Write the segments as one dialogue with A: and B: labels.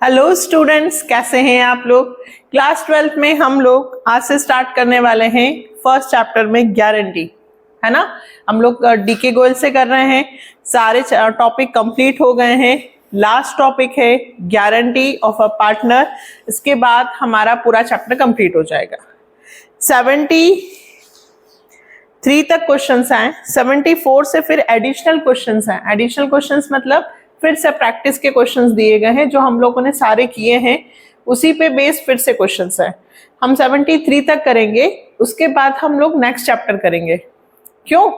A: Hello students, कैसे हैं आप लोग। क्लास 12 में हम लोग आज से स्टार्ट करने वाले हैं फर्स्ट चैप्टर में गारंटी, है ना। हम लोग डीके गोयल से कर रहे हैं। सारे टॉपिक कंप्लीट हो गए हैं। लास्ट टॉपिक है गारंटी ऑफ अ पार्टनर। इसके बाद हमारा पूरा चैप्टर कंप्लीट हो जाएगा। 73 तक क्वेश्चंस आए, 74 से फिर एडिशनल क्वेश्चंस आए। एडिशनल क्वेश्चंस मतलब फिर से प्रैक्टिस के क्वेश्चंस दिए गए हैं जो हम लोगों ने सारे किए हैं, उसी पे बेस फिर से क्वेश्चंस है। हम 73 तक करेंगे, उसके बाद हम लोग नेक्स्ट चैप्टर करेंगे। क्यों?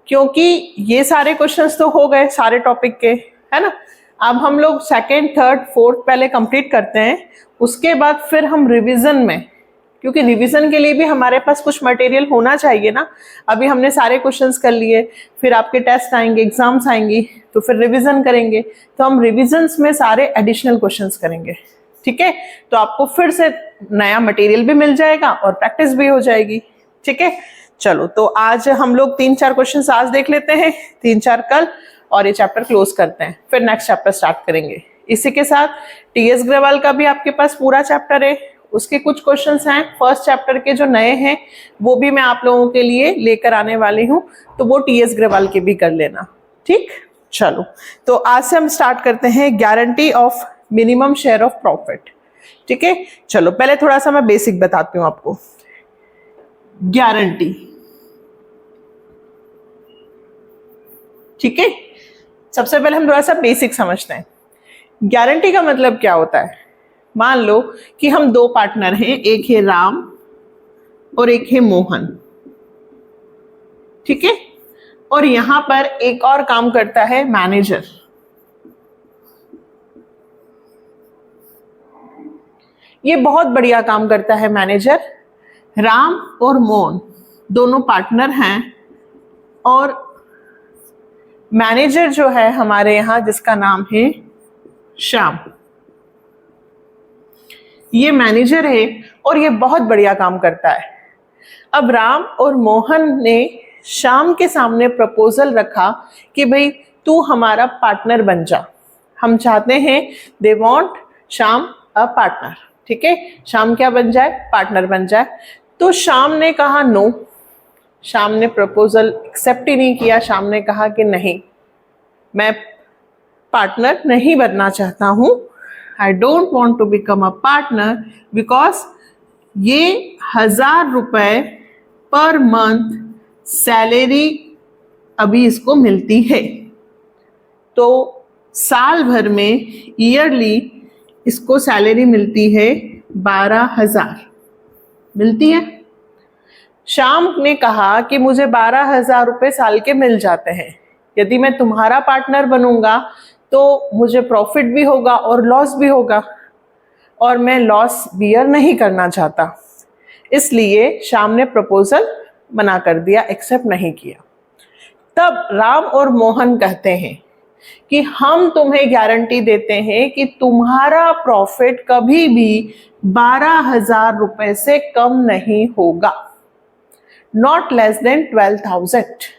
A: क्योंकि ये सारे क्वेश्चंस तो हो गए सारे टॉपिक के, है ना। अब हम लोग सेकेंड, थर्ड, फोर्थ पहले कंप्लीट करते हैं, उसके बाद फिर हम रिविजन में, क्योंकि रिवीजन के लिए भी हमारे पास कुछ मटेरियल होना चाहिए ना। अभी हमने सारे क्वेश्चंस कर लिए, फिर आपके टेस्ट आएंगे, एग्जाम्स आएंगी, तो फिर रिवीजन करेंगे। तो हम रिवीजन्स में सारे एडिशनल क्वेश्चंस करेंगे, ठीक है। तो आपको फिर से नया मटेरियल भी मिल जाएगा और प्रैक्टिस भी हो जाएगी, ठीक है। चलो, तो आज हम लोग 3-4 क्वेश्चंस आज देख लेते हैं, 3-4 कल, और ये चैप्टर क्लोज करते हैं, फिर नेक्स्ट चैप्टर स्टार्ट करेंगे। इसी के साथ टीएस ग्रेवाल का भी आपके पास पूरा चैप्टर है, उसके कुछ क्वेश्चंस हैं फर्स्ट चैप्टर के जो नए हैं, वो भी मैं आप लोगों के लिए लेकर आने वाली हूँ, तो वो टीएस ग्रेवाल के भी कर लेना, ठीक। चलो, तो आज से हम स्टार्ट करते हैं guarantee of minimum share of profit, ठीक है। चलो, पहले थोड़ा सा मैं बेसिक बताती हूँ आपको। गारंटी, ठीक है। सबसे पहले हम थोड़ा सा बेसिक समझते हैं। गारंटी का मतलब क्या होता है। मान लो कि हम दो पार्टनर हैं, एक है राम और एक है मोहन, ठीक है। और यहां पर एक और काम करता है मैनेजर। ये बहुत बढ़िया काम करता है मैनेजर। राम और मोहन दोनों पार्टनर हैं, और मैनेजर जो है हमारे यहां, जिसका नाम है श्याम, ये मैनेजर है और ये बहुत बढ़िया काम करता है। अब राम और मोहन ने श्याम के सामने प्रपोजल रखा कि भाई तू हमारा पार्टनर बन जा। हम चाहते हैं, they want Shyam a partner, ठीक है। श्याम क्या बन जाए? पार्टनर बन जाए। तो श्याम ने कहा नो, श्याम ने प्रपोजल एक्सेप्ट ही नहीं किया। श्याम ने कहा कि नहीं, मैं पार्टनर नहीं बनना चाहता हूं, I don't want to become a partner, because ये 1000 रुपए पर मंथ सैलरी अभी इसको मिलती है। तो साल भर में ईयरली इसको सैलरी मिलती है 12,000 मिलती है। श्याम ने कहा कि मुझे 12,000 रुपए साल के मिल जाते हैं, यदि मैं तुम्हारा पार्टनर बनूंगा तो मुझे प्रॉफिट भी होगा और लॉस भी होगा, और मैं लॉस बियर नहीं करना चाहता। इसलिए श्याम ने प्रपोजल मना कर दिया, एक्सेप्ट नहीं किया। तब राम और मोहन कहते हैं कि हम तुम्हें गारंटी देते हैं कि तुम्हारा प्रॉफिट कभी भी 12,000 रुपए से कम नहीं होगा, नॉट लेस देन 12,000।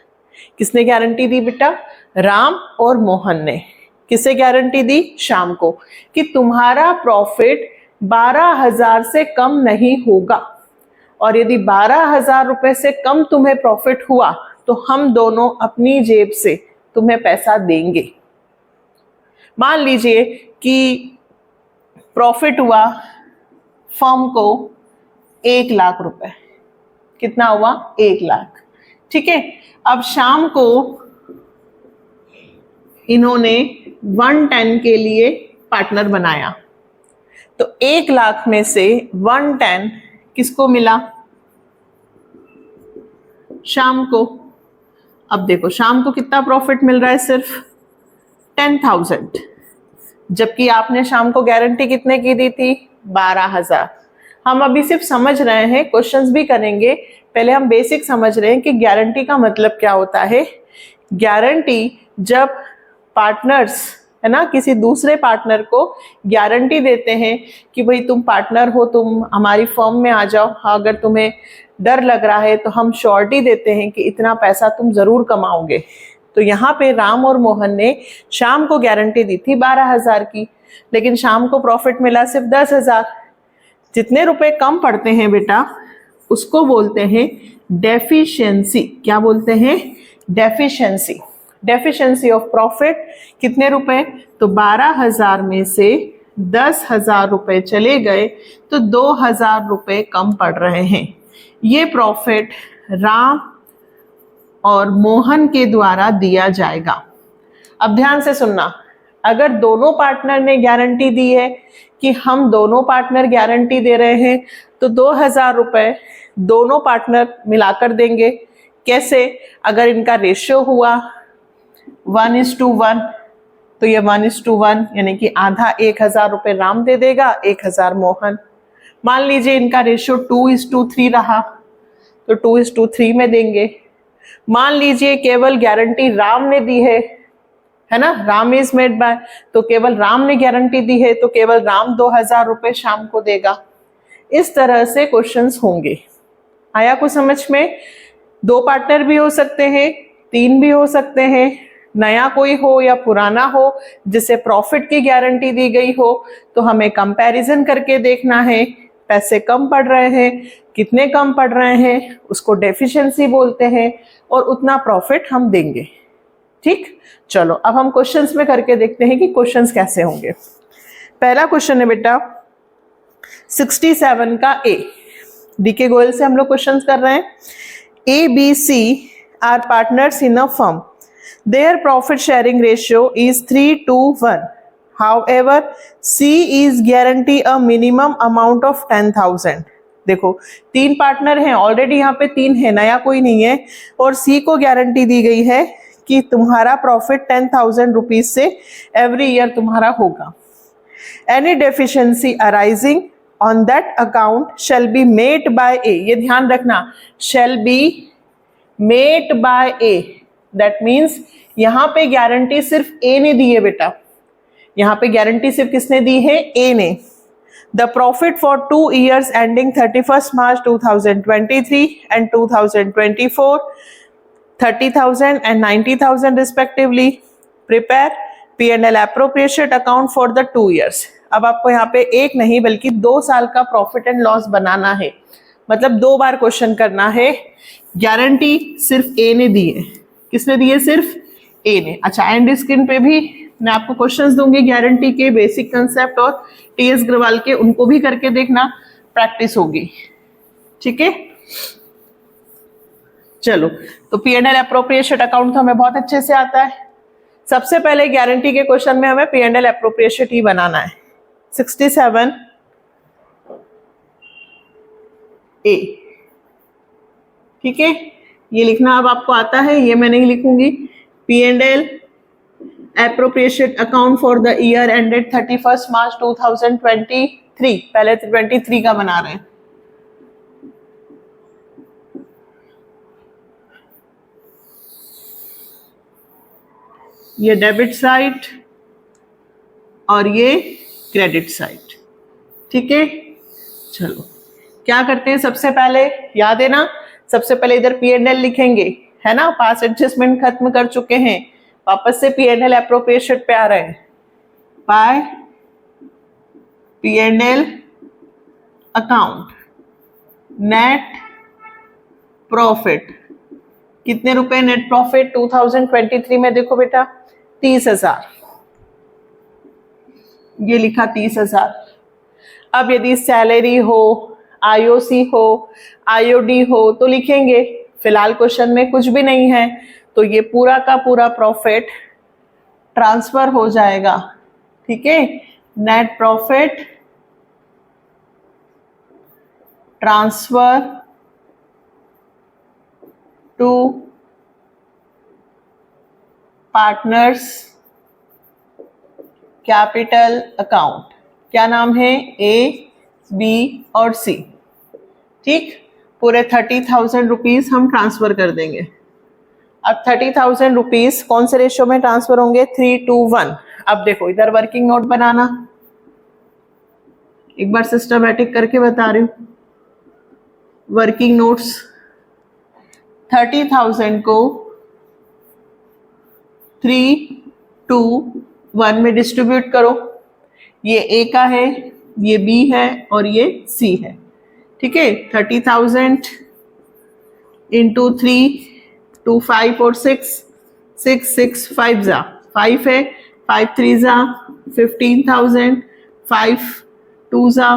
A: किसने गारंटी दी बेटा? राम और मोहन ने। किसे गारंटी दी? श्याम को, कि तुम्हारा प्रॉफिट 12,000 से कम नहीं होगा, और यदि 12,000 रुपए से कम तुम्हें प्रॉफिट हुआ तो हम दोनों अपनी जेब से तुम्हें पैसा देंगे। मान लीजिए कि प्रॉफिट हुआ फर्म को 1 लाख रुपए। कितना हुआ? 1 लाख, ठीक है। अब श्याम को इन्होंने 110 के लिए पार्टनर बनाया, तो 1 लाख में से 110 किसको मिला? श्याम को। अब देखो, श्याम को कितना प्रॉफिट मिल रहा है? सिर्फ 10,000, जबकि आपने श्याम को गारंटी कितने की दी थी? 12,000। हम अभी सिर्फ समझ रहे हैं, क्वेश्चंस भी करेंगे, पहले हम बेसिक समझ रहे हैं कि गारंटी का मतलब क्या होता है। गारंटी जब पार्टनर्स, है ना, किसी दूसरे पार्टनर को गारंटी देते हैं कि भाई तुम पार्टनर हो, तुम हमारी फर्म में आ जाओ, अगर तुम्हें डर लग रहा है तो हम श्योरिटी देते हैं कि इतना पैसा तुम जरूर कमाओगे, तो यहाँ पे राम और मोहन ने श्याम को गारंटी दी थी 12,000 की, लेकिन श्याम को प्रॉफिट मिला सिर्फ 10,000। जितने रुपए कम पड़ते हैं बेटा उसको बोलते हैं डेफिशिएंसी। क्या बोलते हैं? डेफिशिएंसी। डेफिशिएंसी ऑफ प्रॉफिट कितने रुपए? तो 12,000 में से 10,000 रुपए चले गए तो 2,000 रुपए कम पड़ रहे हैं। ये प्रॉफिट राम और मोहन के द्वारा दिया जाएगा। अब ध्यान से सुनना, अगर दोनों पार्टनर ने गारंटी दी है कि हम दोनों पार्टनर गारंटी दे रहे हैं तो 2,000 रुपए दोनों पार्टनर मिलाकर देंगे। कैसे? अगर इनका रेशियो हुआ 1:1 तो ये 1:1 यानी कि आधा 1,000 रुपए राम दे देगा, 1,000 मोहन। मान लीजिए इनका रेशियो 2:3 रहा तो 2:3 में देंगे। मान लीजिए केवल गारंटी राम ने दी है ना, राम इज मेड बाय, तो केवल राम ने गारंटी दी है तो केवल राम 2,000 रुपए शाम को देगा। इस तरह से क्वेश्चंस होंगे। आया कुछ समझ में? 2 पार्टनर भी हो सकते हैं, 3 भी हो सकते हैं, नया कोई हो या पुराना हो जिसे प्रॉफिट की गारंटी दी गई हो, तो हमें कंपैरिजन करके देखना है पैसे कम पड़ रहे हैं, कितने कम पड़ रहे हैं, उसको डेफिशिएंसी बोलते हैं और उतना प्रॉफिट हम देंगे। ठीक, चलो अब हम क्वेश्चंस में करके देखते हैं कि क्वेश्चंस कैसे होंगे। पहला क्वेश्चन है बेटा 67 का ए। डीके गोयल से हम लोग क्वेश्चंस कर रहे हैं। A B C are partners in a firm, their profit sharing ratio is 3:1। However, C is guarantee a minimum amount of 10,000। देखो 3 पार्टनर हैं, ऑलरेडी यहाँ पे 3 है, नया कोई नहीं है, और C को गारंटी दी गई है कि तुम्हारा प्रॉफिट 10,000 रुपीज से एवरी ईयर तुम्हारा होगा। Any deficiency arising on that account shall be met by A. ये ध्यान रखना, shall be met by A, that means यहाँ पे गारंटी सिर्फ ए ने दी है बेटा। यहाँ पे गारंटी सिर्फ किसने दी है? ए ने। The profit for 2 years ending 31 March 2023 and 2024, 30,000 and 90,000 respectively. Prepare P&L appropriation account for the 2 years। अब आपको यहाँ पे एक नहीं बल्कि 2 साल का प्रॉफिट एंड लॉस बनाना है, मतलब 2 बार क्वेश्चन करना है। गारंटी सिर्फ ए ने दी है। किसने दी है? सिर्फ ए ने। अच्छा, एंड स्क्रीन पे भी मैं आपको क्वेश्चंस दूंगी गारंटी के बेसिक कंसेप्ट और टीएस अग्रवाल के, उनको भी करके देखना, प्रैक्टिस होगी। ठीक है, चलो तो P&L एप्रोप्रिएशन अकाउंट तो हमें बहुत अच्छे से आता है। सबसे पहले गारंटी के क्वेश्चन में हमें P&L एप्रोप्रिएशन ही बनाना है। 67 ए, ठीक है, ये लिखना अब आपको आता है, ये मैं नहीं लिखूंगी। P&L appropriation account for the year ended 31 March 2023, पहले 23 का बना रहे हैं। ये डेबिट साइड और ये क्रेडिट साइड। ठीक है, चलो क्या करते हैं, सबसे पहले याद है ना, सबसे पहले इधर P&L लिखेंगे, है ना, पास एडजस्टमेंट खत्म कर चुके हैं, वापस से P&L एप्रोप्रिएशन पे आ रहे हैं। Bye P&L account net profit, कितने रुपए नेट प्रॉफिट 2023 में? देखो बेटा 30,000, ये लिखा 30,000। अब यदि सैलरी हो, आईओसी हो, आईओडी हो तो लिखेंगे, फिलहाल क्वेश्चन में कुछ भी नहीं है तो ये पूरा का पूरा प्रॉफिट ट्रांसफर हो जाएगा। ठीक है, net profit transfer to partners capital account. क्या नाम है? ए, बी और सी। ठीक, पूरे 30,000 रुपीज हम ट्रांसफर कर देंगे। अब 30,000 रुपीज कौन से रेशियो में ट्रांसफर होंगे? 3:1। अब देखो इधर वर्किंग नोट बनाना, एक बार सिस्टमैटिक करके बता रही हूं। वर्किंग नोट्स 30,000 को 3, 2, 1 में डिस्ट्रीब्यूट करो। ये ए का है, ये बी है और ये सी है। ठीक है, 30,000 इंटू 3, 2, 5 और 6, 6, 5 जा 5 है, 5 3 जा 15,000, 5 2 जा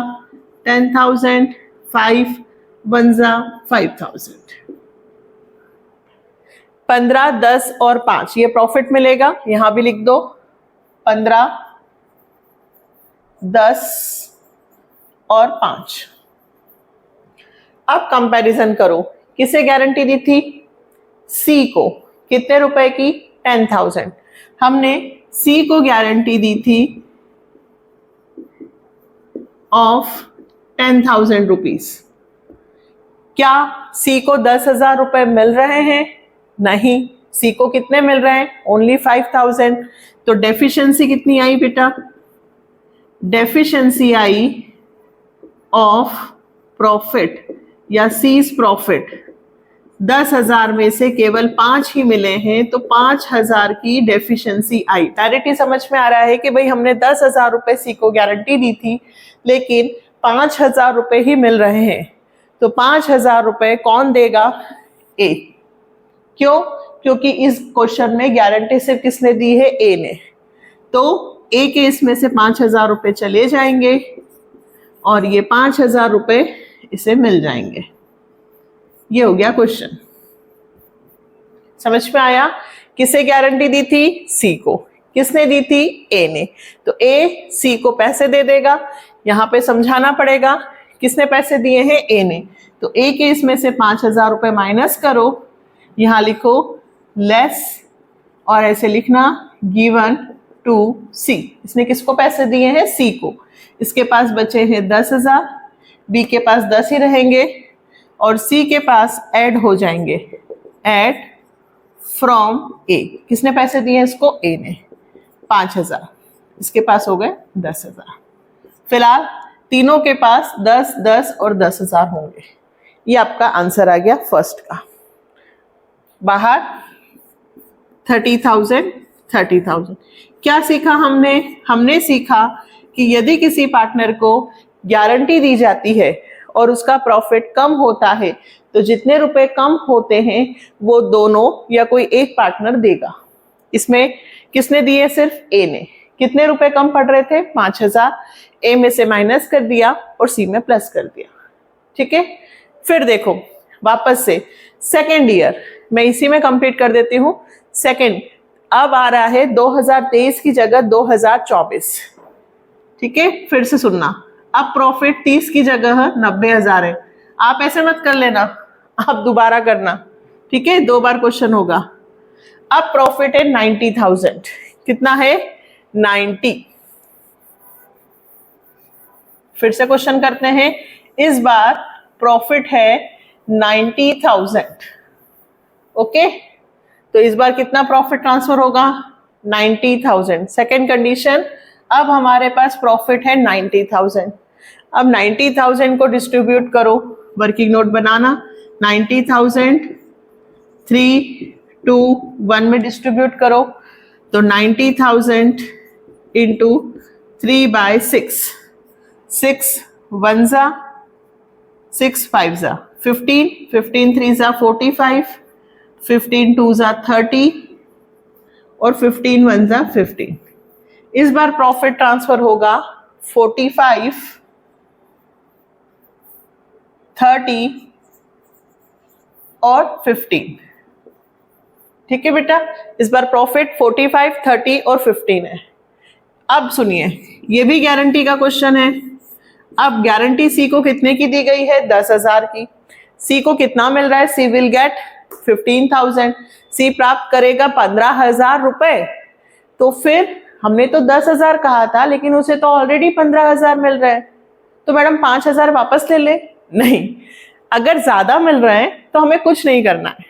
A: 10,000, 5 1 जा 5,000। 15, 10 और 5 ये प्रॉफिट मिलेगा, यहां भी लिख दो 15, 10 और 5। अब कंपैरिजन करो, किसे गारंटी दी थी? सी को। कितने रुपए की? 10,000। हमने सी को गारंटी दी थी ऑफ 10,000 रुपीज। क्या सी को 10,000 रुपए मिल रहे हैं? नहीं। सी को कितने मिल रहे हैं? ओनली 5,000। तो डेफिशिएंसी कितनी आई बेटा? डेफिशिएंसी आई ऑफ प्रॉफिट या सीज प्रॉफिट 10,000 में से केवल 5 ही मिले हैं, तो 5,000 की डेफिशिएंसी आई। डायरेक्टली समझ में आ रहा है कि भाई हमने 10,000 रुपए सी को गारंटी दी थी, लेकिन 5,000 रुपए ही मिल रहे हैं, तो 5,000 रुपए कौन देगा? ए। क्यों? क्योंकि इस क्वेश्चन में गारंटी सिर्फ किसने दी है? ए ने। तो ए के इसमें से 5,000 रुपए चले जाएंगे और ये 5,000 रुपए इसे मिल जाएंगे। ये हो गया क्वेश्चन। समझ में आया? किसे गारंटी दी थी? सी को। किसने दी थी? ए ने। तो ए सी को पैसे दे देगा। यहां पे समझाना पड़ेगा किसने पैसे दिए हैं? ए ने। तो ए के इसमें से 5,000 रुपए माइनस करो, यहां लिखो लेस और ऐसे लिखना गिवन टू सी। इसने किसको पैसे दिए हैं? सी को। इसके पास बचे हैं 10,000, बी के पास 10 ही रहेंगे और सी के पास ऐड हो जाएंगे, ऐड फ्रॉम ए। किसने पैसे दिए हैं इसको? ए ने। 5,000, इसके पास हो गए 10,000। फिलहाल तीनों के पास 10, 10 और 10,000 होंगे। ये आपका आंसर आ गया फर्स्ट का। बाहर 30,000, 30,000। क्या सीखा हमने? हमने सीखा कि यदि किसी पार्टनर को गारंटी दी जाती है और उसका प्रॉफिट कम होता है, तो जितने रुपए कम होते हैं वो दोनों या कोई एक पार्टनर देगा। इसमें किसने दिए? सिर्फ ए ने। कितने रुपए कम पड़ रहे थे? 5,000। ए में से माइनस कर दिया और सी में प्लस कर दिया। ठीक है, फिर देखो वापस से सेकेंड ईयर, मैं इसी में कंप्लीट कर देती हूँ। सेकेंड अब आ रहा है 2023 की जगह 2024। ठीक है, फिर से सुनना। अब प्रॉफिट 30 की जगह 90,000 है। आप ऐसे मत कर लेना, आप दोबारा करना। ठीक है, 2 बार क्वेश्चन होगा। अब प्रॉफिट है 90,000। कितना है? 90। फिर से क्वेश्चन करते हैं। इस बार प्रॉफिट है 90,000। ओके, तो इस बार कितना प्रॉफिट ट्रांसफर होगा? 90,000। सेकेंड कंडीशन, अब हमारे पास प्रॉफिट है 90,000। अब 90,000 को डिस्ट्रीब्यूट करो, वर्किंग नोट बनाना। 90,000 3, 2, 1 में डिस्ट्रीब्यूट करो, तो 90,000 इंटू 3/6, 6 1 जा 6 5 जा 15, 15 3 जा 45, 15 2 जा 30 और 15 1 जा 15। इस बार प्रॉफिट ट्रांसफर होगा 45, 30 और 15। ठीक है बेटा, इस बार प्रॉफिट 45, 30 और 15 है। अब सुनिए, ये भी गारंटी का क्वेश्चन है। अब गारंटी सी को कितने की दी गई है? 10,000 की। सी को कितना मिल रहा है? सी विल गेट 15,000। सी प्राप्त करेगा 15,000 रुपए। तो फिर हमने तो 10,000 कहा था, लेकिन उसे तो ऑलरेडी 15,000 मिल रहा है, तो मैडम 5,000 वापस ले ले? नहीं, अगर ज्यादा मिल रहे हैं तो हमें कुछ नहीं करना है।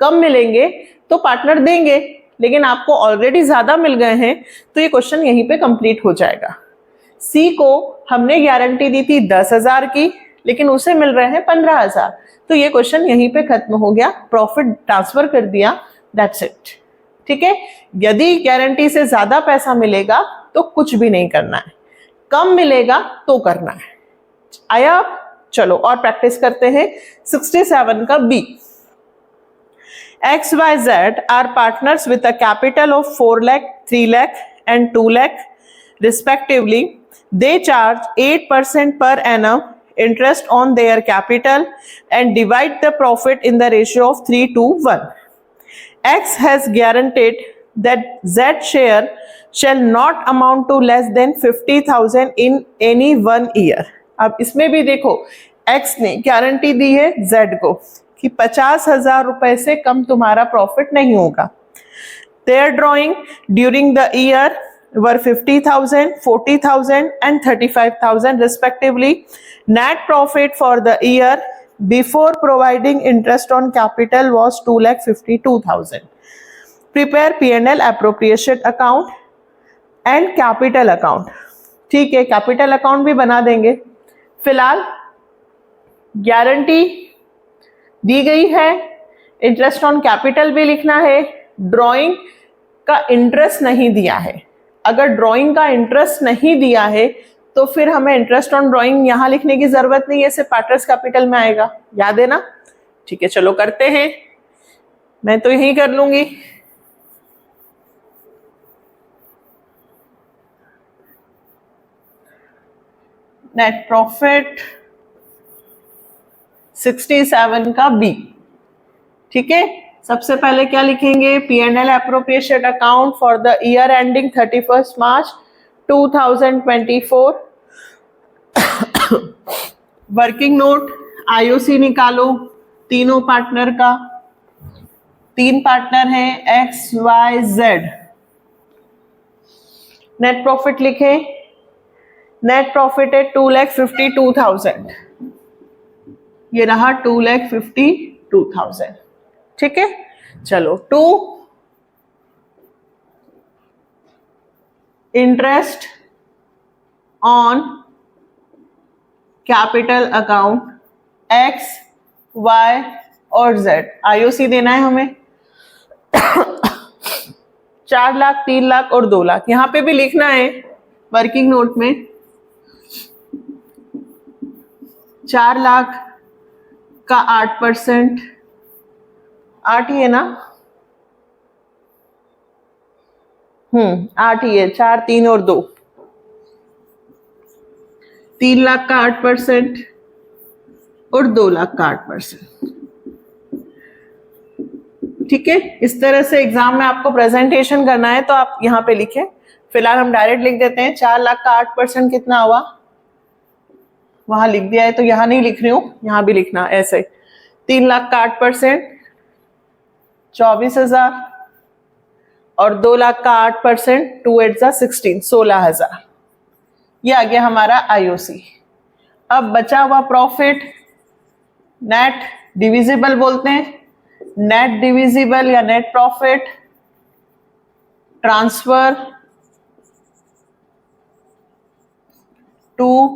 A: कम मिलेंगे तो पार्टनर देंगे, लेकिन आपको ऑलरेडी ज्यादा मिल गए हैं, तो ये क्वेश्चन यहीं पे कंप्लीट हो जाएगा। सी को हमने गारंटी दी थी 10,000 की, लेकिन उसे मिल रहे हैं 15,000, तो ये क्वेश्चन यहीं पे खत्म हो गया। प्रॉफिट ट्रांसफर कर दिया, दैट्स इट। ठीक है, यदि गारंटी से ज्यादा पैसा मिलेगा तो कुछ भी नहीं करना है, कम मिलेगा तो करना है। आया? चलो और प्रैक्टिस करते हैं 67 का B. XYZ are partners with a capital of 4 lakh, 3 lakh and 2 lakh respectively. They charge 8% per annum interest on their capital and divide the profit in the ratio of 3:1. X has guaranteed that Z share shall not amount to less than 50,000 in any 1 year. अब इसमें भी देखो, X ने guarantee दी है Z को कि 50,000 रुपए से कम तुम्हारा प्रॉफिट नहीं होगा। Their drawing during the year were 50,000, 40,000 and 35,000 respectively. Net profit for the year before providing interest on capital was 2,52,000. Prepare P&L appropriation account and capital account. ठीक है, कैपिटल अकाउंट भी बना देंगे। फिलहाल गारंटी दी गई है, इंटरेस्ट ऑन कैपिटल भी लिखना है, ड्राइंग का इंटरेस्ट नहीं दिया है। अगर ड्राइंग का इंटरेस्ट नहीं दिया है तो फिर हमें इंटरेस्ट ऑन ड्राइंग यहां लिखने की जरूरत नहीं है, सिर्फ पार्टनर्स कैपिटल में आएगा। याद है ना? ठीक है, चलो करते हैं। मैं तो यही कर लूंगी। नेट प्रॉफिट 67 का बी। ठीक है, सबसे पहले क्या लिखेंगे? P&L appropriation account for the year ending 31 March 2024। Working note, IOC निकालो तीनों पार्टनर का। 3 पार्टनर हैं XYZ। नेट प्रॉफिट लिखे, नेट प्रॉफिट है 2,52,000। ये रहा 2,52,000। ठीक है, चलो 2 interest on capital account X, Y और Z। IOC देना है हमें 4 लाख, 3 लाख और 2 लाख। यहां पे भी लिखना है वर्किंग नोट में 4 लाख का 8%, 8 ही है ना? 8 ही है, 4, 3 और 2। 3 लाख का 8% और 2 लाख का 8%। ठीक है, इस तरह से एग्जाम में आपको प्रेजेंटेशन करना है तो आप यहां पे लिखें। फिलहाल हम डायरेक्ट लिख देते हैं। 4 लाख का 8% कितना हुआ? वहां लिख दिया है तो यहां नहीं लिख रही हूं, यहां भी लिखना ऐसे। 3 लाख का 8% 24,000 और 2 लाख का 8% 2 8 16, 16,000। ये आ गया हमारा IOC। अब बचा हुआ प्रॉफिट नेट डिविजिबल बोलते हैं। नेट डिविजिबल या net profit transfer to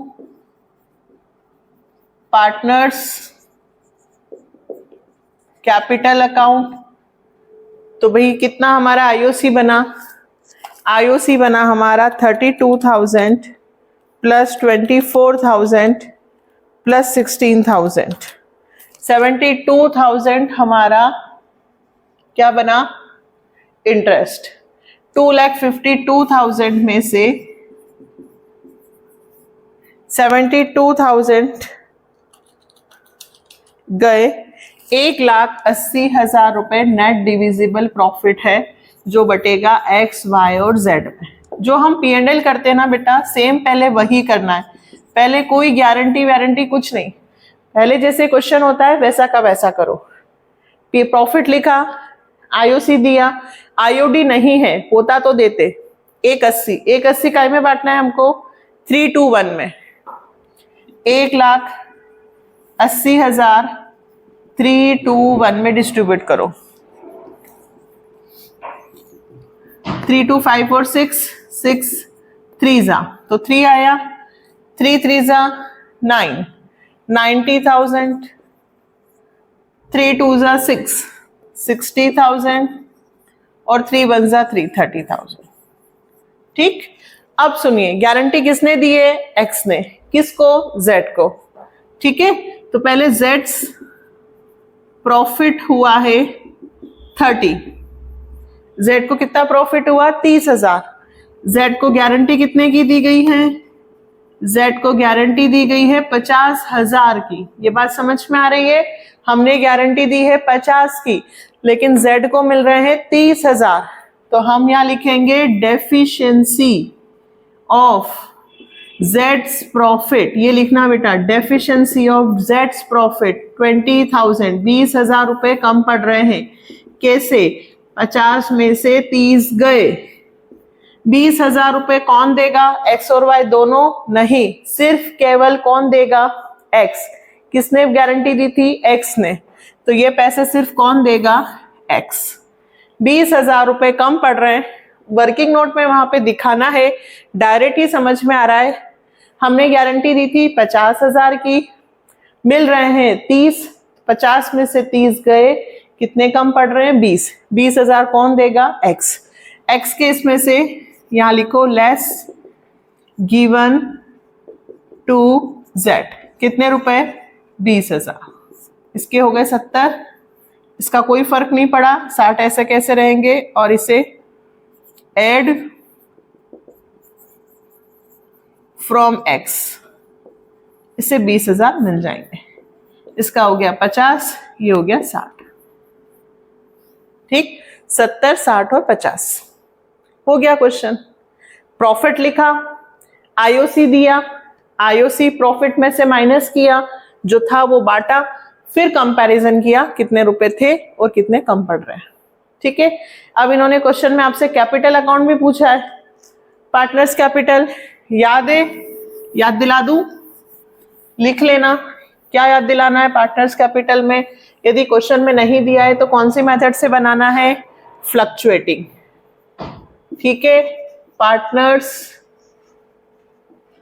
A: partners capital account. तो भाई कितना हमारा IOC बना? IOC बना हमारा 32,000 प्लस 24,000 प्लस 16,000। 72,000 हमारा क्या बना? इंटरेस्ट। 2,52,000 में से 72,000 गए। 1,80,000 रुपए नेट डिविजिबल प्रॉफिट है जो बटेगा X, Y और Z में। जो हम P&L करते हैं ना बेटा, सेम पहले वही करना है। पहले कोई गारंटी वारंटी कुछ नहीं, पहले जैसे क्वेश्चन होता है वैसा का वैसा करो। प्रॉफिट लिखा, IOC दिया, IOD नहीं है, होता तो देते। 180, 180 काय में बांटना है हमको? 3:1 में। 1,80,000 3:1 में डिस्ट्रीब्यूट करो। 3 2 5 और 6, 6 3 तो 3 आया। 3 3 9, 90,000। 3 2 6, 60,000 और 3 1 जा 3, 30,000। ठीक, अब सुनिए गारंटी किसने दी है? एक्स ने। किसको? जेड को। ठीक है, तो पहले जेड्स प्रॉफिट हुआ है 30। जेड को कितना प्रॉफिट हुआ? 30,000। जेड को गारंटी कितने की दी गई है? जेड को गारंटी दी गई है 50,000 की। ये बात समझ में आ रही है? हमने गारंटी दी है 50 की, लेकिन जेड को मिल रहे हैं 30,000। तो हम यहां लिखेंगे डेफिशिएंसी ऑफ जेड्स प्रॉफिट। ये लिखना बेटा, डेफिशिएंसी ऑफ जेड्स प्रॉफिट 20,000, 20,000 रुपए कम पड़ रहे हैं। कैसे? 50 में से 30 गए। 20,000 रुपए कौन देगा? एक्स और वाई दोनों? नहीं, सिर्फ केवल कौन देगा? एक्स। किसने गारंटी दी थी? एक्स ने। तो ये पैसे सिर्फ कौन देगा? एक्स। 20,000 रुपए कम पड़ रहे हैं। वर्किंग नोट में वहां पे दिखाना है, डायरेक्ट ही समझ में आ रहा है। हमने गारंटी दी थी 50,000 की, मिल रहे हैं 30। 50 में से 30 गए, कितने कम पड़ रहे हैं? 20। 20,000 कौन देगा? एक्स। एक्स के इसमें से यहां लिखो लेस गिवन टू जेड। कितने रुपए? 20,000। इसके हो गए 70। इसका कोई फर्क नहीं पड़ा, 60 ऐसे कैसे रहेंगे, और इसे एड फ्रॉम एक्स, इससे 20,000 मिल जाएंगे। इसका हो गया 50, ये हो गया 60। ठीक, 70, 60 और 50 हो गया क्वेश्चन। प्रॉफिट लिखा, आईओसी दिया, आईओसी प्रॉफिट में से माइनस किया, जो था वो बांटा, फिर कंपैरिजन किया कितने रुपए थे और कितने कम पड़ रहे हैं। ठीक है, अब इन्होंने क्वेश्चन में आपसे कैपिटल अकाउंट भी पूछा है, पार्टनर्स कैपिटल। याद है? याद दिला दूं? लिख लेना। क्या याद दिलाना है पार्टनर्स कैपिटल में? यदि क्वेश्चन में नहीं दिया है तो कौन सी मेथड से बनाना है? फ्लक्चुएटिंग। ठीक है, पार्टनर्स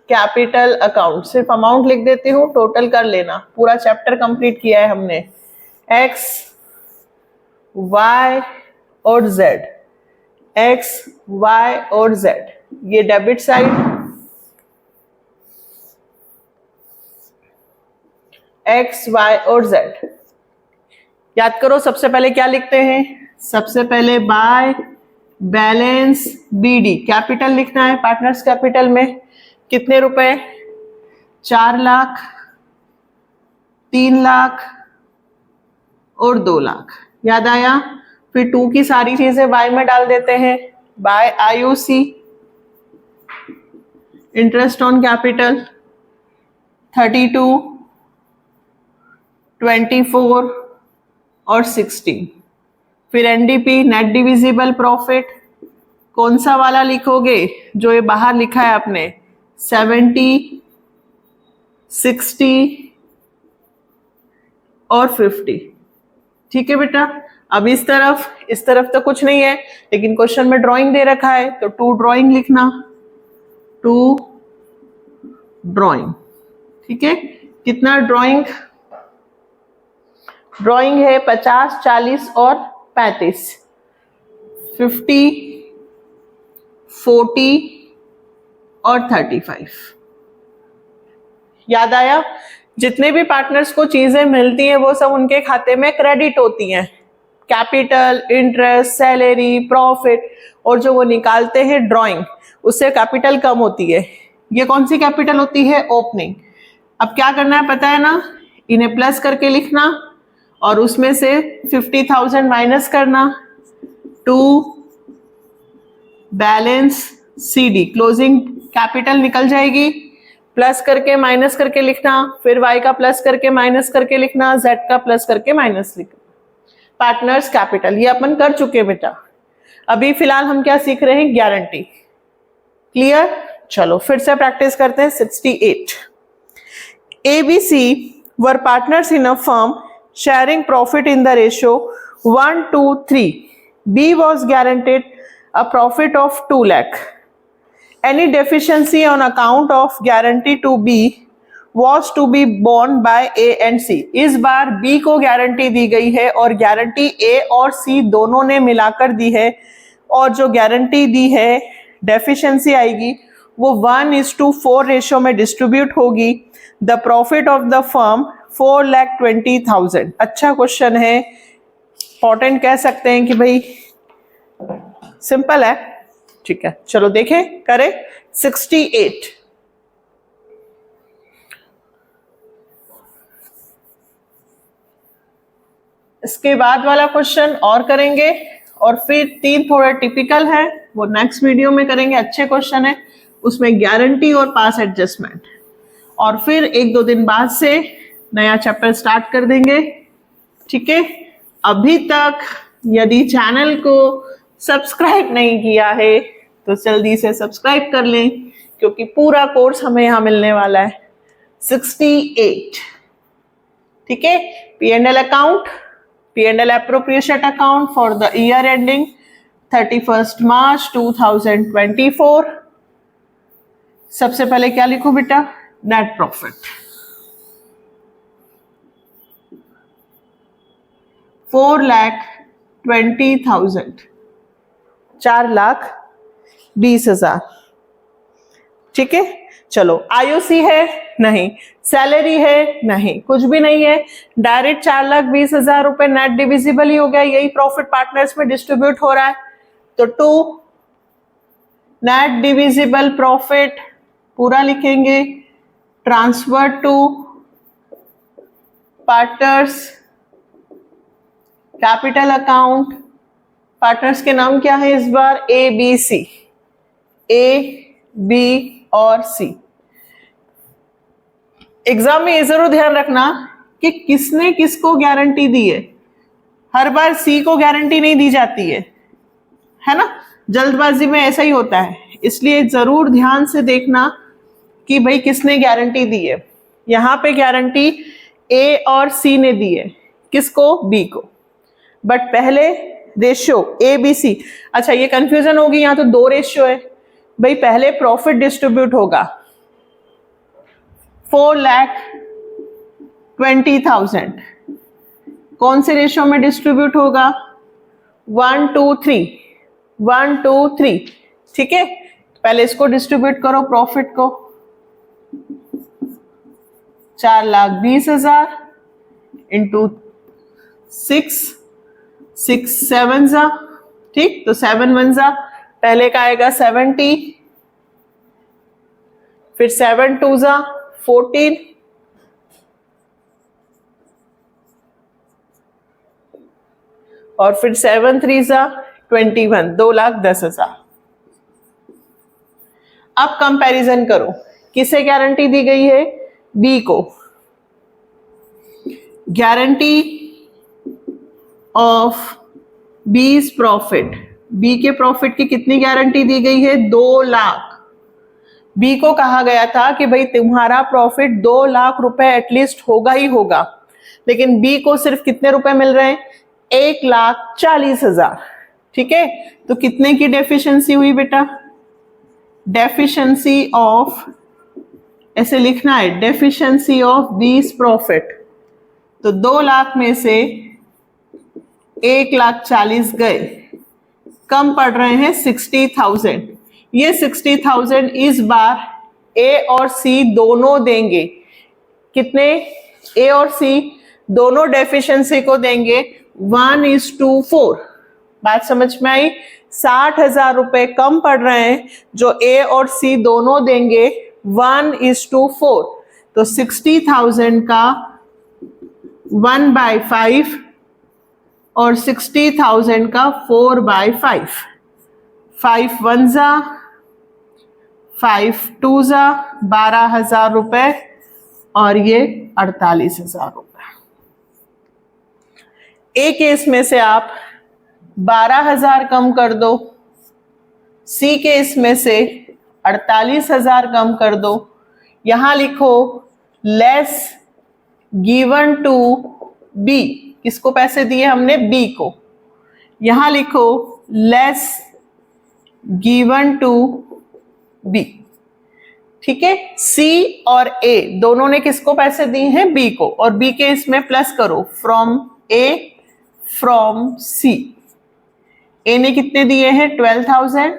A: कैपिटल अकाउंट, सिर्फ अमाउंट लिख देती हूं, टोटल कर लेना। पूरा चैप्टर कंप्लीट किया है हमने। एक्स, वाई और जेड, एक्स, वाई और जेड, ये डेबिट साइड, एक्स, वाई और जेड। याद करो, सबसे पहले क्या लिखते हैं? सबसे पहले बाय बैलेंस बीडी, कैपिटल लिखना है। पार्टनर्स कैपिटल में कितने रुपए? 4 लाख, 3 लाख और 2 लाख। याद आया? फिर 2 की सारी चीजें बाय में डाल देते हैं। By IOC, interest on capital 32, 24 और 16। फिर एनडीपी, नेट डिविजिबल प्रॉफिट, कौन सा वाला लिखोगे? जो ये बाहर लिखा है आपने, 70, 60 और 50। ठीक है बेटा, अब इस तरफ तो कुछ नहीं है, लेकिन क्वेश्चन में ड्राइंग दे रखा है, तो 2 ड्राइंग लिखना, 2 ड्राइंग। ठीक है, कितना ड्राइंग? ड्राइंग है 50, 40 और 35, 50, 40 और 35। याद आया? जितने भी पार्टनर्स को चीजें मिलती हैं वो सब उनके खाते में क्रेडिट होती हैं। कैपिटल, इंटरेस्ट, सैलरी, प्रॉफिट, और जो वो निकालते हैं ड्राइंग, उससे कैपिटल कम होती है। ये कौन सी कैपिटल होती है? ओपनिंग। अब क्या करना है पता है ना? इन्हें प्लस करके लिखना और उसमें से 50,000 माइनस करना, to balance CD, closing capital निकल जाएगी, प्लस करके माइनस करके लिखना, फिर वाई का प्लस करके माइनस करके लिखना, जेड का प्लस करके माइनस लिखना। पार्टनर्स कैपिटल ये अपन कर चुके बेटा। अभी फिलहाल हम क्या सीख रहे हैं? गारंटी। क्लियर? चलो फिर से प्रैक्टिस करते हैं। 68, ABC were partners in a firm sharing profit in the ratio 1:3. B was guaranteed a profit of 2 lakh. Any deficiency on account of guarantee to B was to be borne by A and C। इस बार B को guarantee दी गई है और guarantee A और C दोनों ने मिलाकर दी है, और जो गारंटी दी है डेफिशिएंसी आएगी वो 1:4 रेशियो में डिस्ट्रीब्यूट होगी। The profit of the firm 4,20,000। अच्छा क्वेश्चन है, इंपॉर्टेंट कह सकते हैं कि भाई सिंपल है। ठीक है, चलो देखें, करें। 68 इसके बाद वाला क्वेश्चन और करेंगे, और फिर 3 थोड़ा टिपिकल है वो नेक्स्ट वीडियो में करेंगे। अच्छे क्वेश्चन है, उसमें गारंटी और पास एडजस्टमेंट, और फिर 1-2 दिन बाद से नया चैप्टर स्टार्ट कर देंगे। ठीक है, अभी तक यदि चैनल को सब्सक्राइब नहीं किया है तो जल्दी से सब्सक्राइब कर लें, क्योंकि पूरा कोर्स हमें यहाँ मिलने वाला है। 68 ठीक है, P&L account, P&L appropriation account for the year ending 31st March 2024। सबसे पहले क्या लिखो बेटा? Net profit 4,20,000, 4,20,000। ठीक है, चलो IOC है नहीं, सैलरी है नहीं, कुछ भी नहीं है, डायरेक्ट 4,20,000 रुपए नेट डिविजिबल ही हो गया, यही प्रॉफिट पार्टनर्स में डिस्ट्रीब्यूट हो रहा है। तो 2 नेट डिविजिबल प्रॉफिट पूरा लिखेंगे, transfer to partners capital account. Partners के नाम क्या है इस बार? ABC, A, B और C। एग्जाम में ये जरूर ध्यान रखना कि किसने किसको गारंटी दी है। हर बार C को गारंटी नहीं दी जाती है ना, जल्दबाजी में ऐसा ही होता है, इसलिए जरूर ध्यान से देखना कि भाई किसने गारंटी दी है। यहाँ पे गारंटी A और C ने दी है, किसको? B को। बट पहले रेशियो ABC। अच्छा, ये कंफ्यूजन होगी, यहाँ तो 2 रेशियो है भाई। पहले प्रॉफिट डिस्ट्रीब्यूट होगा 4,20,000, कौन से रेशियो में डिस्ट्रीब्यूट होगा? 1:3, 1:3। ठीक है, पहले इसको डिस्ट्रीब्यूट करो प्रॉफिट को, 4,20,000 इंटू 6, 6 7 जा। ठीक, तो 7 1 जा, पहले का आएगा 70, फिर 7 2 जा 14, और फिर 7 3 जा 21, 2,10,000। अब कंपैरिजन करो, किसे गारंटी दी गई है? B को। Guarantee of B's profit, B के प्रॉफिट की कितनी गारंटी दी गई है? 2 लाख। B को कहा गया था कि भाई तुम्हारा प्रॉफिट 2 लाख रुपए एटलीस्ट होगा ही होगा, लेकिन B को सिर्फ कितने रुपए मिल रहे हैं? 1,40,000। ठीक है, तो कितने की डेफिशिएंसी हुई बेटा? डेफिशिएंसी ऑफ, ऐसे लिखना है, डेफिशिएंसी ऑफ B's प्रॉफिट। तो 2 लाख में से 1,40,000 गए, कम पड़ रहे हैं 60,000। ये 60,000 इस बार A और C दोनों देंगे। कितने? A और C दोनों डेफिशिएंसी को देंगे 1:4। बात समझ में आई? 60,000 रुपए कम पड़ रहे हैं जो A और C दोनों देंगे 1:4। तो 60,000 का 1/5 और 60,000 का 4/5। 5 1 जा, 5 2 जा, 12,000 रुपए, और ये 48,000 रुपए। ए केस में से आप 12,000 कम कर दो, C केस में से 48,000 कम कर दो। यहां लिखो लेस गिवन टू B। किसको पैसे दिए हमने? B को। यहां लिखो लेस गिवन टू B। ठीक है, सी और ए दोनों ने किसको पैसे दिए हैं, बी को, और बी के इसमें प्लस करो फ्रॉम ए फ्रॉम सी। ए ने कितने दिए हैं 12,000,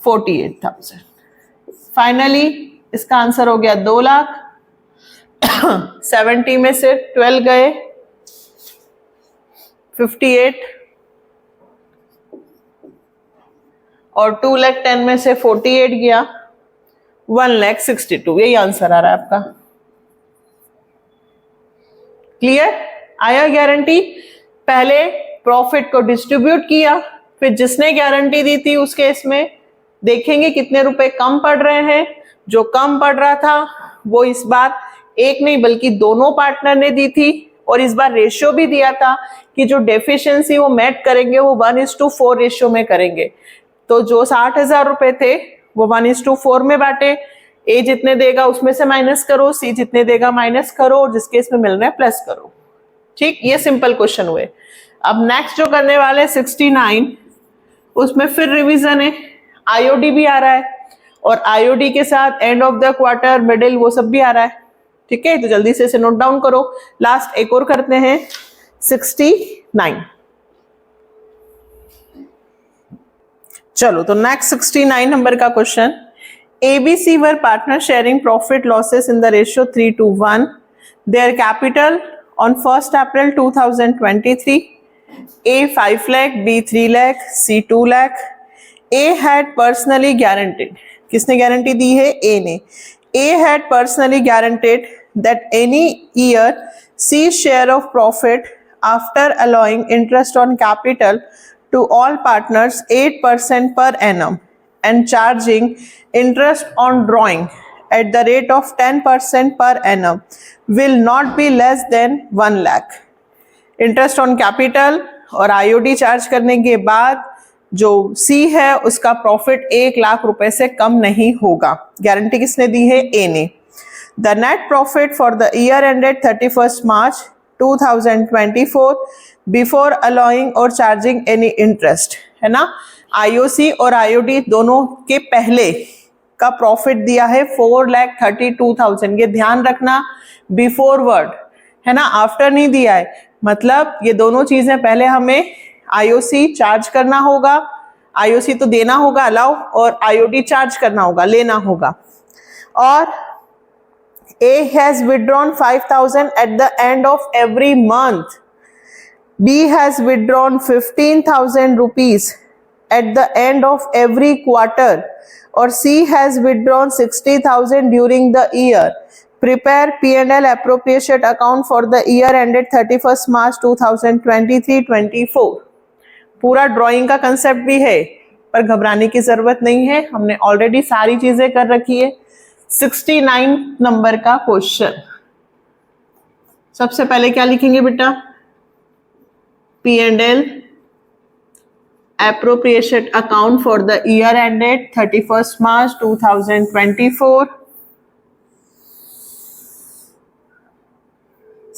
A: 48,000। फाइनली इसका आंसर हो गया 2 लाख। 70 में से 12 गए 58, और 2,10,000 में से 48 गया 1,62,000। यही आंसर आ रहा है आपका। क्लियर आया? गारंटी पहले प्रॉफिट को डिस्ट्रीब्यूट किया, फिर जिसने गारंटी दी थी उस केस में देखेंगे कितने रुपए कम पड़ रहे हैं। जो कम पड़ रहा था वो इस बार एक नहीं बल्कि दोनों पार्टनर ने दी थी, और इस बार रेशियो भी दिया था कि जो डेफिशिएंसी वो मेट करेंगे वो 1:4 रेशियो में करेंगे। तो जो 60,000 रुपए थे वो 1:4 में बांटे। ए जितने देगा उसमें से माइनस करो, सी जितने देगा माइनस करो, और जिसके इसमें मिल रहा है प्लस करो। ठीक, ये सिंपल क्वेश्चन हुए। अब नेक्स्ट जो करने वाले हैं 69, उसमें फिर रिवीजन है, आईओडी भी आ रहा है, और आईओडी के साथ end of the quarter, middle, वो सब भी आ रहा है। ठीक है, तो जल्दी से इसे नोट डाउन करो। लास्ट एक और करते हैं 69। चलो, तो नेक्स्ट 69 नंबर का question. ABC were partner sharing profit losses in the ratio 3:1. Their capital on 1st April 2023, A 5 lakh, B 3 lakh, C 2 lakh. A had personally guaranteed, किसने गारंटी दी है? A ने। A had personally guaranteed that any year C's share of profit after allowing interest on capital to all partners 8% per annum and charging interest on drawing at the rate of 10% per annum will not be less than 1 lakh. Interest on capital और IOD charge करने के बाद जो सी है उसका profit 1 lakh रुपए से कम नहीं होगा। गारंटी किसने दी है? ए ने। The net profit for the year ended 31st March 2024 before allowing और चार्जिंग एनी इंटरेस्ट, है ना। आईओसी और आईओडी दोनों के पहले का प्रॉफिट दिया है 4,32,000। ये ध्यान रखना, बिफोर वर्ड है ना, आफ्टर नहीं दिया है। मतलब ये दोनों चीजें पहले हमें आईओसी चार्ज करना होगा, आईओसी तो देना होगा अलाउ, और आईओडी चार्ज करना होगा, लेना होगा। और A has withdrawn 5,000 at the end of every month. B has withdrawn 15,000 rupees at the end of every quarter, or C has withdrawn 60,000 during the year. Prepare P&L appropriation account for the year ended 31st March 2023-24. पूरा drawing का concept भी है, पर घबराने की जरूरत नहीं है, हमने ऑलरेडी सारी चीजें कर रखी है। 69 नंबर का क्वेश्चन। सबसे पहले क्या लिखेंगे बेटा? P&L appropriation account for the year ended 31st March 2024।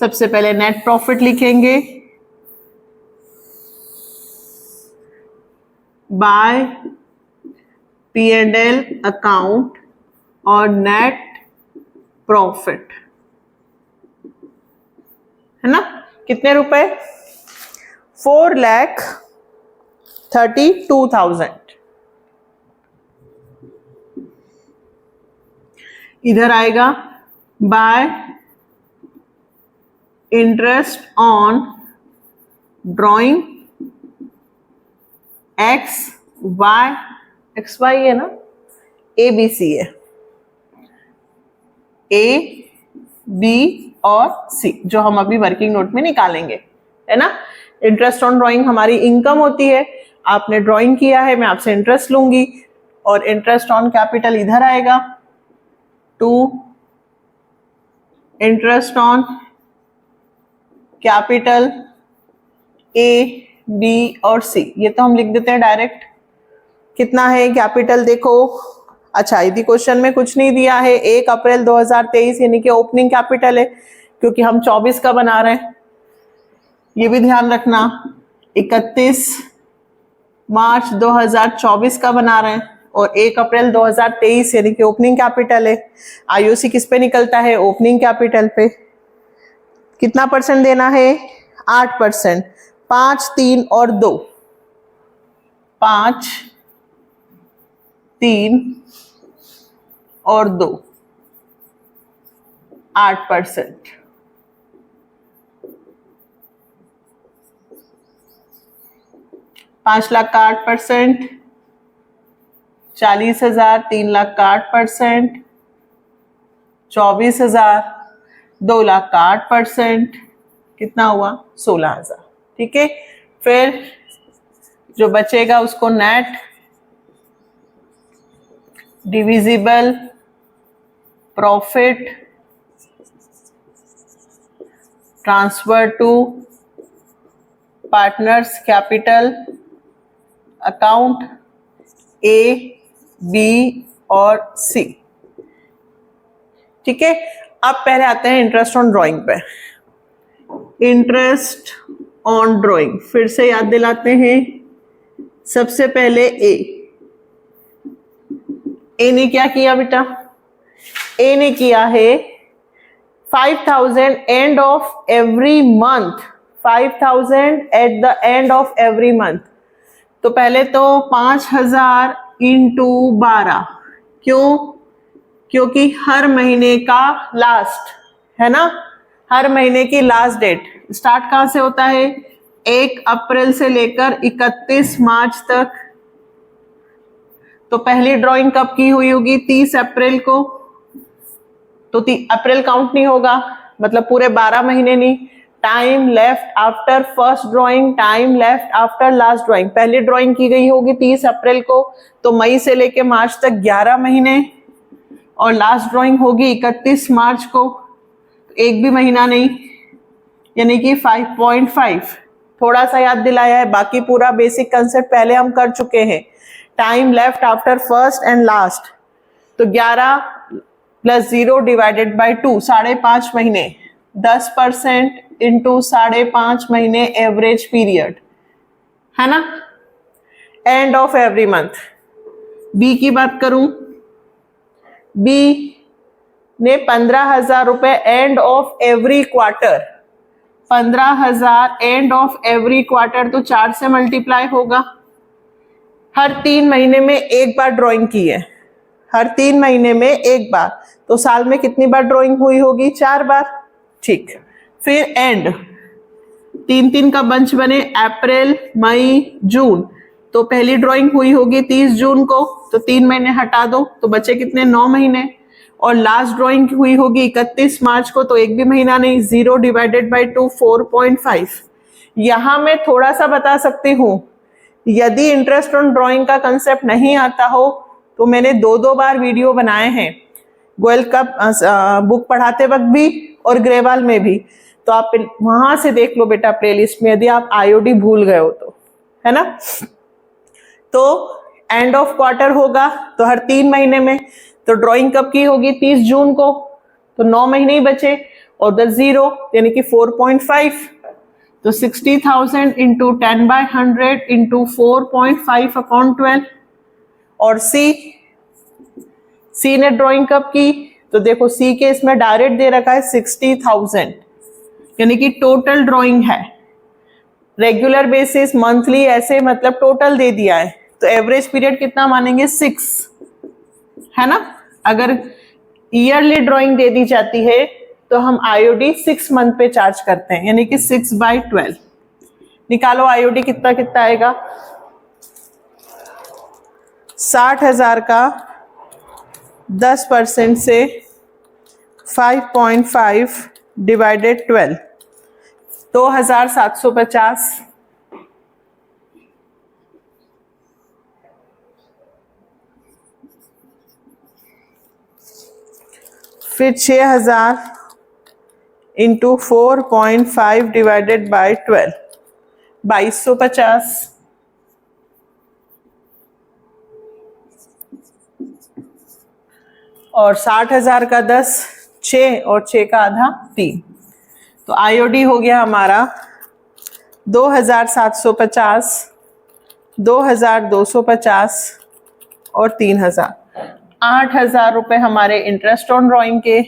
A: सबसे पहले नेट प्रॉफिट लिखेंगे बाय P&L अकाउंट और नेट प्रॉफिट, है ना। कितने रुपए? 4,32,000। इधर आएगा by interest on drawing x y है ना, ए बी सी है, ए बी और सी, जो हम अभी वर्किंग नोट में निकालेंगे, है ना। इंटरेस्ट ऑन ड्राइंग हमारी इनकम होती है, आपने ड्राइंग किया है, मैं आपसे इंटरेस्ट लूंगी, और इंटरेस्ट ऑन कैपिटल इधर आएगा to interest on capital A B और सी। ये तो हम लिख देते हैं डायरेक्ट। कितना है कैपिटल? देखो, अच्छा यदि क्वेश्चन में कुछ नहीं दिया है, 1 अप्रैल 2023 यानी कि ओपनिंग कैपिटल है, क्योंकि हम 24 का बना रहे हैं, ये भी ध्यान रखना। 31 मार्च 2024 का बना रहे हैं और 1 अप्रैल 2023 यानी कि ओपनिंग कैपिटल है। आईओसी किस पे निकलता है? ओपनिंग कैपिटल पे। कितना परसेंट देना है? 8%। 5, 3 और 2, 5, 3 और 2, 8%। 5 लाख का 8%, 40,000, 3 लाख का 8%, 24,000, 2 लाख का 8%, कितना हुआ? 16,000। ठीक है, फिर जो बचेगा उसको net divisible profit transfer to partners capital account A, B और सी। ठीक है, अब पहले आते हैं इंटरेस्ट ऑन ड्राइंग पे। इंटरेस्ट ऑन ड्राइंग फिर से याद दिलाते हैं। सबसे पहले ए ने क्या किया बेटा? ए ने किया है 5,000 and of every month, 5,000 at the end of every month. तो पहले तो 5,000 इंटू 12, क्यों? क्योंकि हर महीने का लास्ट है ना, हर महीने की लास्ट डेट स्टार्ट कहां से होता है? 1 अप्रैल से लेकर 31 मार्च तक। तो पहली ड्राइंग कब की हुई होगी? 30 अप्रैल को। तो अप्रैल काउंट नहीं होगा, मतलब पूरे 12 महीने नहीं। Time left after first drawing, time left after last drawing. पहली ड्राइंग की गई होगी 30 अप्रैल को, तो मई से लेकर मार्च तक 11 महीने, और लास्ट ड्राइंग होगी 31 मार्च को, एक भी महीना नहीं, यानी कि 5.5। थोड़ा सा याद दिलाया है, बाकी पूरा बेसिक कंसेप्ट पहले हम कर चुके हैं। Time left after first and last, तो 11 प्लस 0 डिवाइडेड बाय 2, 5.5 महीने। 10% इंटू 5.5 महीने एवरेज पीरियड, है ना, end of every month. B की बात करूं, बी ने 15,000 रुपए end of every quarter, 15,000 end of every quarter, तो 4 से मल्टीप्लाई होगा। हर 3 महीने में एक बार ड्राइंग की है, हर 3 महीने में एक बार, तो साल में कितनी बार ड्राइंग हुई होगी? 4 बार। ठीक, फिर एंड 3-3 का बंच बने, अप्रैल, मई, जून। तो पहली ड्राइंग हुई होगी 30 जून को, तो 3 महीने हटा दो, तो बचे कितने? 9 महीने। और लास्ट ड्राइंग हुई होगी 31 मार्च को, तो एक भी महीना नहीं। 0 डिवाइडेड बाय 2, 4.5। यहां मैं थोड़ा सा बता सकती हूं, यदि इंटरेस्ट ऑन ड्राइंग का कंसेप्ट नहीं आता हो तो मैंने 2 बार वीडियो बनाए हैं, गोयल कप बुक पढ़ाते वक्त भी और ग्रेवाल में भी, तो आप वहां से देख लो बेटा प्लेलिस्ट में, यदि आप आईओडी भूल गए हो तो, है ना। तो एंड ऑफ क्वार्टर होगा तो हर 3 महीने में, तो ड्राइंग कब की होगी? 30 जून को, तो 9 महीने ही बचे, और द 0 यानी कि 4.5, तो 60,000 इंटू 10/100 इंटू 4.5 अपॉन 12। और सी ने ड्राइंग कब की? तो देखो सी के इसमें डायरेक्ट दे रखा है 60,000, यानी कि टोटल ड्राइंग है। रेगुलर बेसिस, मंथली, ऐसे मतलब टोटल दे दिया है, तो एवरेज पीरियड कितना मानेंगे? 6, है ना। अगर ईयरली ड्राइंग दे दी जाती है तो हम आईओडी 6 मंथ पे चार्ज करते हैं, यानी कि 6/12। निकालो आईओडी कितना कितना आएगा? 60,000 का 10% से 5.5 डिवाइडेड 12, 2,750। फिर 6,000 इंटू 4.5 डिवाइडेड बाय 12, 2,250। और 60,000 का 10, 6 और 6 का आधा 3, तो आईओडी हो गया हमारा 2,750, 2,250 और 3000, 8000 रुपए हमारे इंटरेस्ट ऑन ड्रॉइंग के।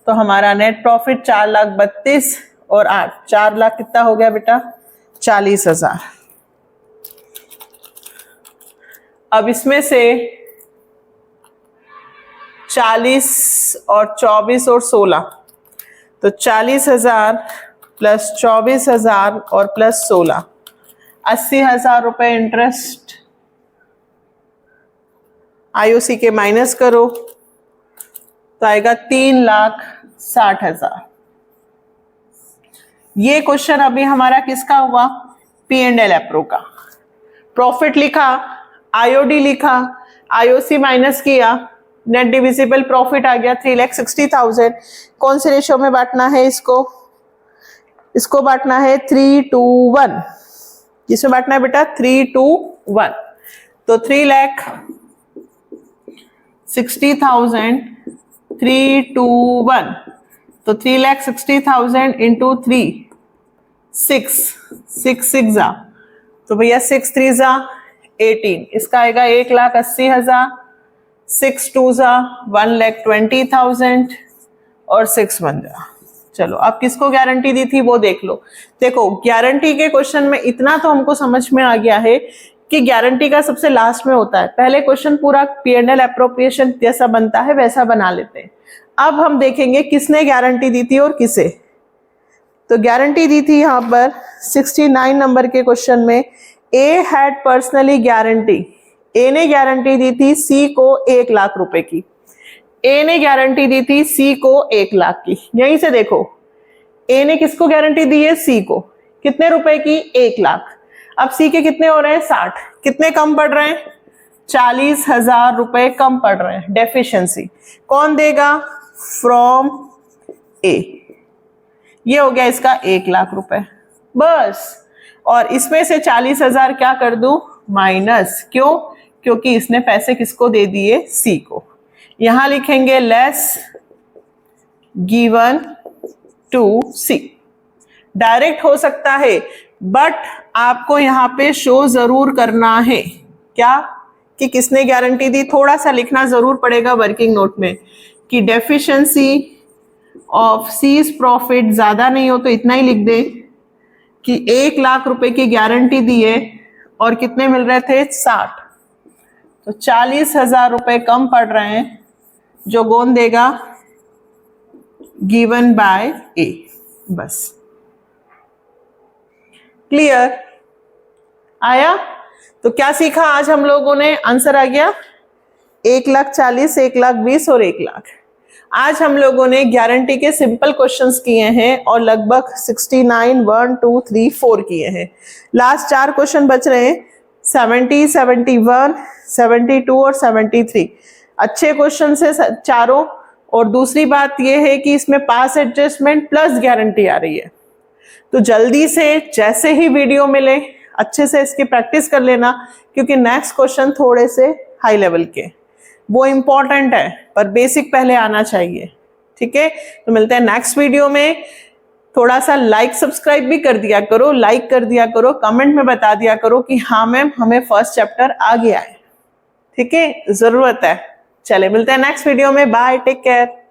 A: तो हमारा नेट प्रॉफिट 4,32,000 और 8, 4 लाख कितना हो गया बेटा? 40,000। अब इसमें से 40 और 24 और 16, तो 40,000 प्लस 24,000 और प्लस 16, 80,000 रुपए इंटरेस्ट आईओसी के माइनस करो तो आएगा 3,60,000। ये क्वेश्चन अभी हमारा किसका हुआ? P&L एप्रो का। प्रॉफिट लिखा, आईओडी लिखा, आईओसी माइनस किया, नेट डिविजिबल प्रॉफिट आ गया 3,60,000। कौन से रेशियो में बांटना है इसको? इसको बांटना है 3:1। किसमें बांटना है बेटा? 3:1। तो 3,60,000 3:1, तो 3,60,000 इंटू 3, 6 जा, तो भैया 6 3 जा 18, इसका आएगा 1,80,000, 6 2 जा 1,20,000 और 6 1 जा। चलो अब किसको गारंटी दी थी वो देख लो। देखो गारंटी के क्वेश्चन में इतना तो हमको समझ में आ गया है कि गारंटी का सबसे लास्ट में होता है। पहले क्वेश्चन पूरा P&L एप्रोप्रिएशन जैसा बनता है वैसा बना लेते हैं। अब हम देखेंगे किसने गारंटी दी थी और किसे। तो गारंटी दी थी यहां पर 69 नंबर के क्वेश्चन में, ए हैड पर्सनली गारंटी। ए ने गारंटी दी थी सी को 1 लाख रुपए की। ए ने गारंटी दी थी सी को 1 लाख की। यहीं से देखो ए ने किसको गारंटी दी है? सी को। कितने रुपए की? 1 लाख। अब सी के कितने हो रहे हैं? 60। कितने कम पड़ रहे हैं? 40,000 रुपए कम पड़ रहे हैं। डेफिशिएंसी कौन देगा? फ्रॉम ए। ये हो गया इसका 1 लाख रुपए बस। और इसमें से 40,000 क्या कर दूं? माइनस। क्यों? क्योंकि इसने पैसे किसको दे दिए? सी को। यहां लिखेंगे less given to C. Direct हो सकता है बट आपको यहां पे शो जरूर करना है क्या कि किसने गारंटी दी। थोड़ा सा लिखना जरूर पड़ेगा वर्किंग नोट में कि डेफिशिएंसी ऑफ सीज प्रॉफिट, ज्यादा नहीं हो तो इतना ही लिख दे कि 1 लाख रुपए की गारंटी दी है और कितने मिल रहे थे? 60। तो 40,000 रुपए कम पड़ रहे हैं जो कौन देगा? गिवन बाय ए। बस क्लियर आया? तो क्या सीखा आज हम लोगों ने? आंसर आ गया 1,40,000, 1,20,000 और 1 लाख। आज हम लोगों ने गारंटी के सिंपल क्वेश्चंस किए हैं और लगभग 69 1 2 3 4 किए हैं। लास्ट 4 क्वेश्चन बच रहे हैं 70 71 72 और 73। अच्छे क्वेश्चन से चारों। और दूसरी बात यह है कि इसमें पास एडजस्टमेंट प्लस गारंटी आ रही है। तो जल्दी से जैसे ही वीडियो मिले अच्छे से इसकी प्रैक्टिस कर लेना क्योंकि नेक्स्ट क्वेश्चन थोड़े से हाई लेवल के, वो इंपॉर्टेंट है पर बेसिक पहले आना चाहिए। ठीक है, तो मिलते हैं नेक्स्ट वीडियो में। थोड़ा सा लाइक सब्सक्राइब भी कर दिया करो, लाइक कर दिया करो, कमेंट में बता दिया करो कि हाँ मैम हमें फर्स्ट चैप्टर आ गया है। ठीक है, जरूरत है। चले मिलते हैं नेक्स्ट वीडियो में। Bye, take care.